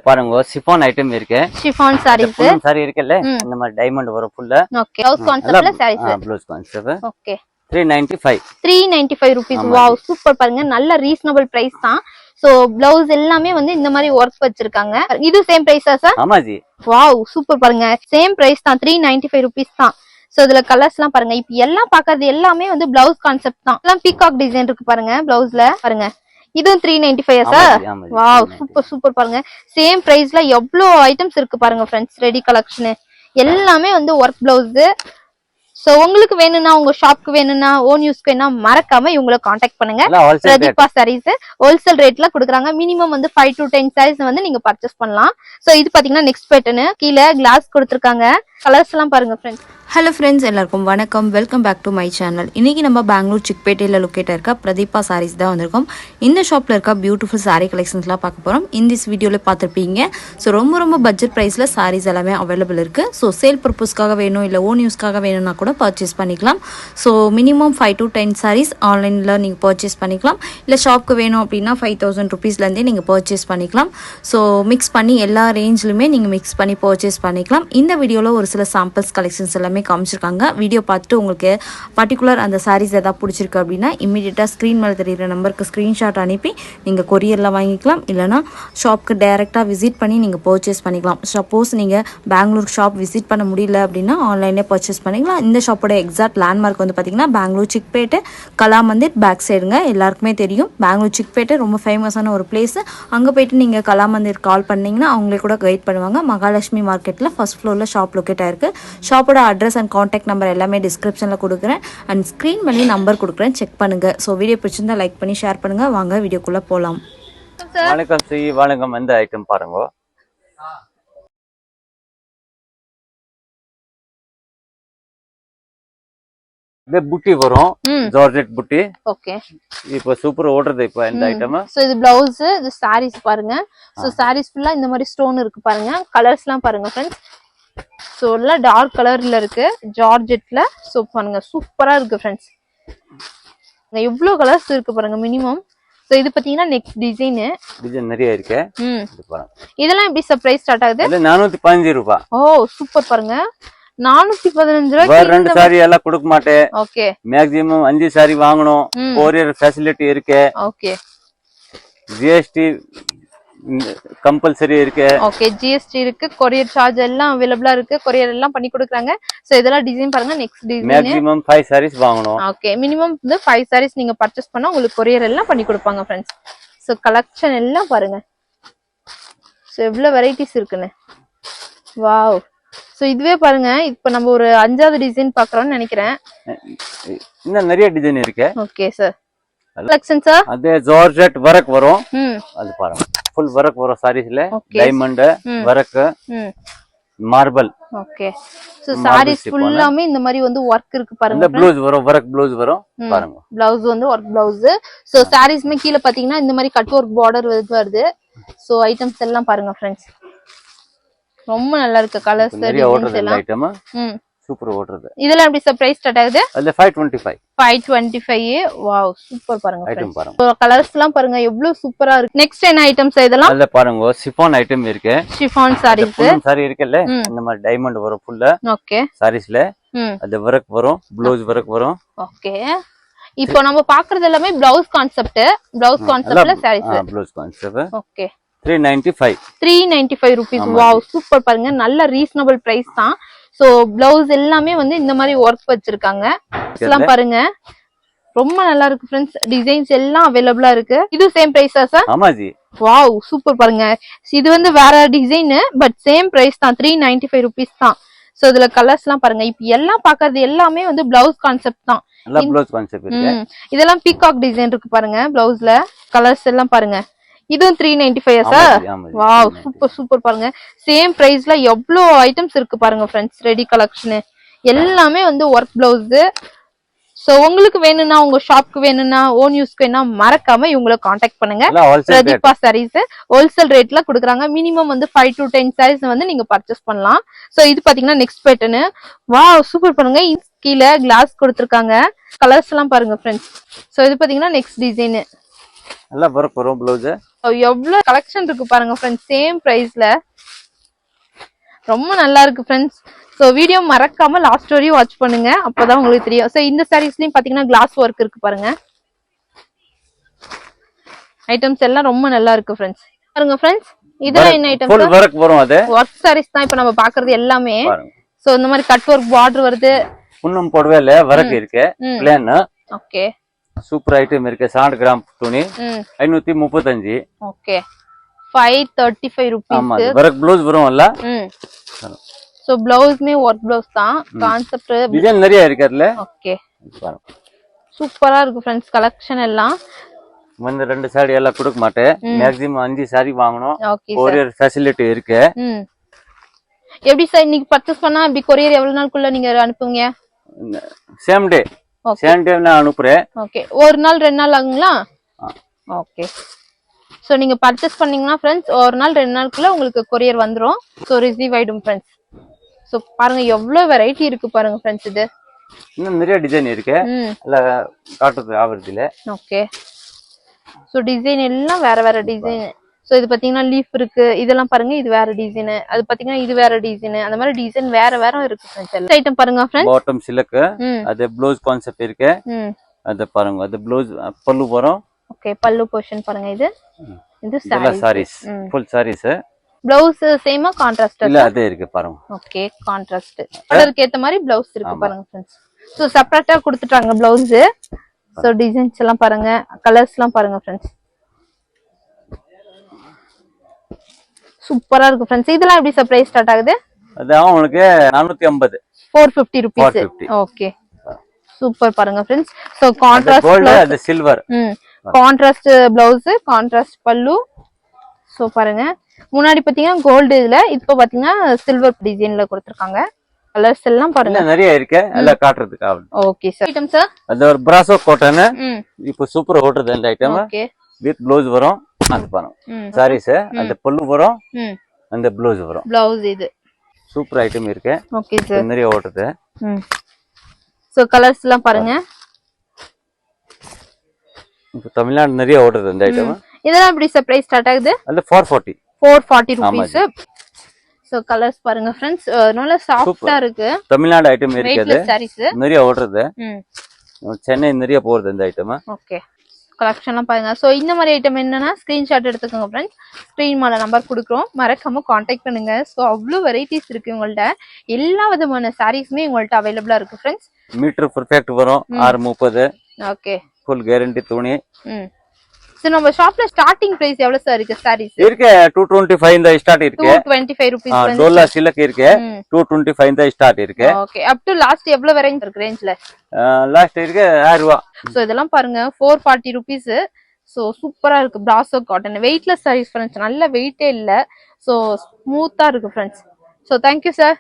பாருங்க chiffon item இருக்கு. Chiffon saris sari இருக்குல்ல இந்த மாதிரி டைமண்ட் வரும் ஃபுல்ல. ஓகே ப்ளவுஸ் கான்செப்ட்ல saris. Blouse concept. Okay 395 rupees. Wow super பாருங்க, நல்ல ரீசனபிள் பிரைஸ் தான். சோ ப்ளவுஸ் எல்லாமே வந்து இந்த மாதிரி ஒர்க் வச்சிருக்காங்க. இது சேம் பிரைஸா சார்? ஆமா ஜி. வாவ் சூப்பர் பாருங்க, சேம் பிரைஸ் தான், 395 rupees தான். சோ இதுல கலர்ஸ் எல்லாம் பாருங்க. இப்ப எல்லாம் பாக்குறது எல்லாமே வந்து பிளவுஸ் கான்செப்ட் தான். எல்லாம் பீகாக் டிசைன் இருக்கு பாருங்க பிளவுஸ்ல. பாருங்க இதுவும் 395 சார்? வாவ் சூப்பர் சூப்பர் பாருங்க, சேம் பிரைஸ்ல எவ்வளவு ஐட்டம்ஸ் இருக்கு பாருங்க ஃப்ரெண்ட்ஸ். ரெடி கலெக்ஷன் எல்லாமே வந்து ஒர்க் பிளவுஸ். சோ உங்களுக்கு வேணும்னா, உங்க ஷாப்க்கு வேணும்னா, ஓன் யூஸ்க்கு வேணும்னா மறக்காம இவங்களை காண்டாக்ட் பண்ணுங்க. பிரதீபா சாரீஸ் ஹோல்சேல் ரேட்ல கொடுக்குறாங்க. மினிமம் வந்து 5 to 10 சாரீஸ் வந்து நீங்க பர்ச்சேஸ் பண்ணலாம். சோ இது பாத்தீங்கன்னா நெக்ஸ்ட் பேட்டர்ன், கீழே கிளாஸ் கொடுத்துருக்காங்க. கலர்ஸ் எல்லாம் பாருங்க ஃப்ரெண்ட்ஸ். ஹலோ ஃப்ரெண்ட்ஸ், எல்லாருக்கும் வணக்கம். Welcome back to my channel. இன்றைக்கி நம்ம பெங்களூர் சிக்பேட்டையில் லொக்கேட்டாக இருக்க பிரதீபா சாரீஸ் தான் வந்திருக்கோம். இந்த ஷாப்பில் இருக்க பியூட்டிஃபுல் சாரீ கலெக்ஷன்ஸ்லாம் பார்க்க போகிறோம். இந்த வீடியோவில் பார்த்துருப்பீங்க. ஸோ ரொம்ப பட்ஜெட் ப்ரைஸில் சாரீஸ் எல்லாமே அவைலபிள் இருக்குது. ஸோ சேல் பர்பஸ்க்காக வேணும், இல்லை ஓன் யூஸ்க்காக வேணும்னா கூட பர்ச்சேஸ் பண்ணிக்கலாம். ஸோ மினிமம் 5 to 10 சாரீஸ் ஆன்லைனில் நீங்கள் பர்ச்சேஸ் பண்ணிக்கலாம். இல்லை ஷாப்க்கு வேணும் அப்படின்னா 5000 rupeesலேருந்தே நீங்கள் பர்ச்சேஸ் பண்ணிக்கலாம். ஸோ மிக்ஸ் பண்ணி எல்லா ரேஞ்சிலுமே நீங்கள் மிக்ஸ் பண்ணி பர்ச்சேஸ் பண்ணிக்கலாம். இந்த வீடியோவில் ஒரு சில சாம்பிள்ஸ் கலெக்ஷன்ஸ் எல்லாமே காமிச்சிருக்காங்க. வீடியோ பார்த்துட்டு உங்களுக்கு பர்டிகுலர் அந்த சாரீஸ் எதாவது பிடிச்சிருக்கு அப்படின்னா இமீடியட்டாக ஸ்க்ரீன் மேலே தெரியுற நம்பருக்கு ஸ்க்ரீன்ஷாட் அனுப்பி நீங்கள் கொரியரில் வாங்கிக்கலாம். இல்லைனா ஷாப்க்கு டைரெக்டாக விசிட் பண்ணி நீங்கள் பர்ச்சேஸ் பண்ணிக்கலாம். சப்போஸ் நீங்கள் பெங்களூர் ஷாப் விசிட் பண்ண முடியல அப்படின்னா ஆன்லைனே பர்ச்சேஸ் பண்ணிக்கலாம். இந்த ஷாப்போட எக்ஸாக்ட் லேண்ட்மார்க் வந்து பார்த்திங்கன்னா பெங்களூர் சிக்பேட்டை கலா மந்திர் பேக் சைடுங்க. எல்லாருக்குமே தெரியும் பெங்களூர் சிக்பேட்டை ரொம்ப ஃபேமஸான ஒரு பிளேஸ். அங்கே போய்ட்டு நீங்கள் கலா மந்திர் கால் பண்ணிங்கன்னா அவங்களே கூட கைட் பண்ணுவாங்க. மகாலட்சுமி மார்க்கெட்டில் ஃபர்ஸ்ட் ஃப்ளோரில் ஷாப் லொக்கேட் ஆயிருக்கு. ஷாப்போட அட்ரஸ் அண்ட் காண்டாக்ட் நம்பர் எல்லாமே டிஸ்கிரிப்ஷனில் கொடுக்குறேன். அண்ட் ஸ்க்ரீன் பண்ணி நம்பர் கொடுக்குறேன், செக் பண்ணுங்கள். ஸோ வீடியோ பிடிச்சிருந்தா லைக் பண்ணி ஷேர் பண்ணுங்கள். வாங்க வீடியோக்குள்ளே போகலாம். வணக்கம் சி, வணக்கம். இந்த ஐட்டம் பாருங்க. இது புட்டி வரும், ஜார்ஜெட் புட்டி. ஓகே, இப்போ சூப்பர் ஓடுறது இப்போ இந்த ஐட்டம். சோ இது பிளவுஸ், இது சாரீஸ் பாருங்க. சோ சாரீஸ் ஃபுல்லா இந்த மாதிரி ஸ்டோன் இருக்கு பாருங்க. கலர்ஸ்லாம் பாருங்க ஃப்ரெண்ட்ஸ். சோ எல்லாம் டார்க் கலர்ல இருக்கு, ஜார்ஜெட்ல. சோ பாருங்க சூப்பரா இருக்கு ஃப்ரெண்ட்ஸ். எவ்வளவு கலர்ஸ் இருக்கு பாருங்க மினிமம். சோ இது பாத்தீங்கன்னா நெக்ஸ்ட் டிசைன் நிறைய இருக்கு. இதெல்லாம் எப்படி சர்ப்ரைஸ் ஸ்டார்ட் ஆகுது? 415 ரூபாய். ஓ சூப்பர் பாருங்க, 415 ரூபாய்க்கு ரெண்டு சாரி எல்லாம் கொடுக்க மாட்டேன். ஓகே, மேக்ஸிமம் 5 சாரி வாங்கணும். கொரியர் ஃபெசிலிட்டி இருக்கு. ஓகே, ஜிஎஸ்டி கம்பல்சரி இருக்கு. ஓகே, ஜிஎஸ்டி இருக்கு, கொரியர் சார்ஜ் எல்லாம் அவைலபிளா இருக்கு, கொரியர் எல்லாம் பண்ணி கொடுக்குறாங்க. சோ இதெல்லாம் டிசைன் பாருங்க. நெக்ஸ்ட் டிசைன் மேக்ஸிமம் 5 சாரீஸ் வாங்கணும். ஓகே, மினிமம் வந்து 5 சாரீஸ் நீங்க பர்ச்சேஸ் பண்ணா உங்களுக்கு கொரியர் எல்லாம் பண்ணி கொடுப்பாங்க ஃப்ரெண்ட்ஸ். சோ கலெக்ஷன் எல்லாம் பாருங்க. சோ எவ்வளவு வெரைட்டிஸ் இருக்குன்னு. வாவ். சோ இதுவே பாருங்க, இப்ப நம்ம ஒரு 5வது டிசைன் பாக்குறோம்னு நினைக்கிறேன். இன்னும் நிறைய டிசைன் இருக்கு. Okay sir, collection sir. அதே ஜார்ஜெட் வர்க் வரும். அது பாருங்க, ஃபுல் வர்க் வரும் சாரீஸ்ல. Diamond work, marble. Okay, so saris ஃபுல்லாமே இந்த மாதிரி வந்து வர்க் இருக்கு பாருங்க. இந்த ப்ளவுஸ் வரும், வர்க் ப்ளவுஸ் வரும் பாருங்க. ப்ளவுஸ் வந்து வர்க் ப்ளவுஸ். சோ சாரீஸ்மே கீழ பாத்தீங்கன்னா இந்த மாதிரி கட் வர்க் பார்டர் வருது. சோ ஐட்டம்ஸ் எல்லாம் பாருங்க ஃப்ரெண்ட்ஸ், ரொம்ப நல்லா இருக்கு. கலர்ஸ் டிசைன்ஸ் எல்லாம் சூப்பர் ஓடுறது. இதெல்லாம் எப்படி சர்ப்ரைஸ் ஸ்டார்ட் ஆகுது? அதுல 525. வாவ் சூப்பர் பாருங்க. ஐட்டம் பாருங்க, கலர்ஸ் எல்லாம் பாருங்க எவ்வளவு சூப்பரா இருக்கு. நெக்ஸ்ட் என்ன ஐட்டம்ஸ் இதெல்லாம்? அதுல பாருங்க சிஃபான் ஐட்டம் இருக்கு. சிஃபான் சாரீஸ். சாரி இருக்குல்ல இந்த மாதிரி டைமண்ட் வரும் ஃபுல்ல. ஓகே, சாரீஸ்ல அது வர்க் வரும், ப்ளவுஸ் வர்க் வரும். ஓகே, இப்போ நம்ம பாக்குறது எல்லாமே பிளவுஸ் கான்செப்ட். பிளவுஸ் கான்செப்ட்ல saris. Blouse concept. Okay, 395 rupees. Wow super பாருங்க, நல்ல ரீசனபிள் பிரைஸ் தான். சோ பிளவுஸ் எல்லாமே வந்து இந்த மாதிரி ஒர்க் வச்சிருக்காங்க. எல்லாம் பாருங்க ரொம்ப நல்லா இருக்கு ஃப்ரெண்ட்ஸ். டிசைன்ஸ் எல்லாம் அவைலபிளா இருக்கு. இது சேம் பிரைஸா சார்? ஆமா ஜி. வாவ் சூப்பர் பாருங்க, இது வந்து வேற டிசைன் பட் சேம் பிரைஸ் தான், 395 rupees தான். சோ இதுல கலர்ஸ் எல்லாம் பாருங்க. இப்ப எல்லாம் பாக்குறது எல்லாமே வந்து பிளவுஸ் கான்செப்ட் தான். பிளவுஸ் கான்செப்ட் இருக்கு. இதெல்லாம் பீகாக் டிசைன் இருக்கு பாருங்க பிளவுஸ்ல. கலர்ஸ் எல்லாம் பாருங்க. இதுவும் 395 சார்? வாவ் சூப்பர் சூப்பர் பாருங்க, சேம் பிரைஸ்ல எவ்வளவு ஐட்டம்ஸ் இருக்கு பாருங்க ஃப்ரெண்ட்ஸ். ரெடி கலெக்ஷன் எல்லாமே வந்து ஒர்க் பிளவுஸ். சோ உங்களுக்கு வேணும்னா, உங்க ஷாப்க்கு வேணும்னா, ஓன் யூஸ்க்கு வேணும்னா மறக்காம இவங்களை காண்டாக்ட் பண்ணுங்க. பிரதீபா சாரீஸ் ஹோல்சேல் ரேட்ல கொடுக்குறாங்க. மினிமம் வந்து 5 to 10 சாரீஸ் வந்து நீங்க பர்ச்சேஸ் பண்ணலாம். சோ இது பாத்தீங்கன்னா நெக்ஸ்ட் பேட்டர்ன். வாவ் சூப்பர் பாருங்க, கீழே கிளாஸ் கொடுத்துருக்காங்க. கலர்ஸ் எல்லாம் பாருங்க ஃப்ரெண்ட்ஸ். சோ இது பாத்தீங்கன்னா நெக்ஸ்ட் டிசைன். நல்லா வர்க் வரும் ப்ளவுஸ். எவ்வளவு கலெக்ஷன் இருக்கு பாருங்க ஃப்ரெண்ட்ஸ், சேம் பிரைஸ்ல ரொம்ப நல்லா இருக்கு ஃப்ரெண்ட்ஸ். சோ வீடியோ மறக்காம லாஸ்ட் வரையும் வாட்ச் பண்ணுங்க, அப்பதான் உங்களுக்கு தெரியும். சோ இந்த சாரீஸ்லயும் பாத்தீங்கன்னா கிளாஸ் ஒர்க் இருக்கு பாருங்க. ஐட்டம்ஸ் எல்லாம் ரொம்ப நல்லா இருக்கு ஃப்ரெண்ட்ஸ். பாருங்க ஃப்ரெண்ட்ஸ், இதெல்லாம் என்ன ஐட்டம்ஸ்? ஃபுல் வர்க் வரும். அது ஒர்க் சாரீஸ் தான் இப்ப நம்ம பாக்குறது எல்லாமே. சோ இந்த மாதிரி கட் ஒர்க் பார்டர் வருது. இன்னும் போடவே இல்ல, வர்க் இருக்கு பிளேன். ஓகே, சூப்பர் ஐட்டம் இருக்கு. 60 கிராம் துணி 535. Okay, 535 rupees. ஆமா, வர்க் ப்ளவுஸ் வரும்ல. சோ ப்ளவுஸ்மே ஒர்க் ப்ளவுஸ் தான். கான்செப்ட் டிசைன் நிறைய இருக்கு அதுல. ஓகே, சூப்பரா இருக்கு ஃப்ரெண்ட்ஸ் கலெக்ஷன் எல்லாம். வந்து 2 சாரி எல்லாம் கொடுக்க மாட்டேன், மேக்ஸிமம் 5 சாரி வாங்கணும். கொரியர் ஃபெசிலிட்டி இருக்கு. எப்படி சார் இன்னைக்கு பர்ச்சேஸ் பண்ணா இப்படி கொரியர் எவ்வளவு நாளுக்குள்ள நீங்க அனுப்புவீங்க? சேம் டே நான் அனுப்புறேன். ஓகே, ஒரு நாள் 2 நாள் ஆகுங்களா? ஓகே, சோ நீங்க பர்ச்சேஸ் பண்ணீங்கன்னா ஃப்ரெண்ட்ஸ் ஒரு நாள் 2 நாளுக்குள்ள உங்களுக்கு கொரியர் வந்துரும். சோ ரிசீவ் ஆயிடும் ஃப்ரெண்ட்ஸ். சோ பாருங்க எவ்வளவு வெரைட்டி இருக்கு பாருங்க ஃப்ரெண்ட்ஸ். இது இன்னும் நிறைய டிசைன் இருக்கு, இல்ல காட்டுறது ஆவறது இல்ல. ஓகே, சோ டிசைன் எல்லாம் வேற வேற டிசைன். சோ இது பாத்தீங்கன்னா லீஃப் இருக்கு, இதெல்லாம் பாருங்க இது வேற டிசைன், அது பாத்தீங்கன்னா இது வேற டிசைன், அந்த மாதிரி டிசைன் வேற வேற இருக்கு ஃப்ரெண்ட்ஸ். ஐட்டம் பாருங்க ஃப்ரெண்ட்ஸ், பாட்டம் சில்க், அது ப்ளவுஸ் கான்செப்ட் இருக்கு. அது பாருங்க, அது ப்ளவுஸ் பல்லு வரும். ஓகே, பல்லு போர்ஷன் பாருங்க. இது சாரீஸ், ஃபுல் சாரீஸ். ப்ளவுஸ் சேமா கான்ட்ராஸ்ட் இல்ல அதே இருக்கு பாருங்க. ஓகே, கான்ட்ராஸ்ட் கலருக்கு ஏத்த மாதிரி ப்ளவுஸ் இருக்கு பாருங்க ஃப்ரெண்ட்ஸ். சோ செப்பரேட்டா கொடுத்துட்டாங்க ப்ளவுஸ். சோ டிசைன்ஸ் எல்லாம் பாருங்க, கலர்ஸ் எல்லாம் பாருங்க ஃப்ரெண்ட்ஸ், சூப்பரா இருக்கு ஃப்ரெண்ட்ஸ். இதெல்லாம் எப்படி சர்ப்ரைஸ் ஸ்டார்ட் ஆகுது? அது உங்களுக்கு 450 450 rupees. ஓகே, சூப்பர் பாருங்க ஃப்ரெண்ட்ஸ். சோ கான்ட்ராஸ்ட் கோல்ட், அது சில்வர். கான்ட்ராஸ்ட் ப்ளவுஸ், கான்ட்ராஸ்ட் பல்லு. சோ பாருங்க முன்னாடி பாத்தீங்கன்னா கோல்டு, இதுல இப்ப பாத்தீங்கன்னா சில்வர் டிசைன்ல கொடுத்திருக்காங்க. கலர்ஸ் எல்லாம் பாருங்க நிறைய இருக்கு, எல்லாம் காட்டுறதுக்கு. ஓகே சார், ஐட்டம் சார் அது ஒரு பிராசோ காட்டன். இப்போ சூப்பர் ஓடுது அந்த ஐட்டம். ஓகே, வித் ப்ளவுஸ் வரும். அது பாருங்க சாரீஸ், அந்த பல்லு வரும், அந்த ப்ளவுஸ் வரும். ப்ளவுஸ் இது சூப்பர் ஐட்டம் இருக்கு. ஓகே சார், நிறைய ஓடுது. சோ கலர்ஸ் எல்லாம் பாருங்க. இப்போ தமிழ்நாடு நிறைய ஓடுது அந்த ஐட்டம். இதெல்லாம் எப்படி சர்ப்ரைஸ் ஸ்டார்ட் ஆகுது? அது 440 rupees. சோ கலர்ஸ் பாருங்க ஃப்ரெண்ட்ஸ், நல்ல சாஃப்ட்டா இருக்கு. தமிழ்நாடு ஐட்டம் இருக்குது, சாரீஸ் நிறைய ஓடுறது. சென்னை நிறைய போறது இந்த ஐட்டம். ஓகே, கலெக்ஷன்லாம் பாருங்க. சோ இந்த மாதிரி ஐட்டம் என்னன்னா ஸ்கிரீன்ஷாட் எடுத்துக்கோங்க ஃப்ரெண்ட்ஸ். ஸ்கிரீன் மேல நம்பர் கொடுக்குறோம், மறக்காம காண்டாக்ட் பண்ணுங்க. சோ அவ்வளவு வெரைட்டிஸ் இருக்கு உங்கள்ட்ட. எல்லா விதமான சாரீஸுமே உங்கள்ட்ட அவைலபிளா இருக்கு ஃப்ரெண்ட்ஸ். மீட்டர் பெர்ஃபெக்ட் வரும், 630. ஓகே, ஃபுல் கேரண்டி துணி. சோ நம்ம ஷாப்ல ஸ்டார்டிங் பிரைஸ் எவ்வளவு சார் இருக்கு? சாரீஸ் இருக்கு 225 இந்த ஸ்டார்ட் இருக்கு. 225 rupees. டோலா சில்க் இருக்கு, 225 இந்த ஸ்டார்ட் இருக்கு. ஓகே, அப் டு லாஸ்ட் எவ்வளவு வரை இருக்கு ரேஞ்ச்ல? லாஸ்ட் இருக்கு 1000 ரூபாய். சோ இதெல்லாம் பாருங்க 440 rupees. சோ சூப்பரா இருக்கு. பிராசோ காட்டன் வெயிட்லெஸ் சாரீஸ் ஃப்ரெண்ட்ஸ், நல்ல வெயிட்டே இல்ல. சோ ஸ்மூத்தா இருக்கு ஃப்ரெண்ட்ஸ். So thank you sir.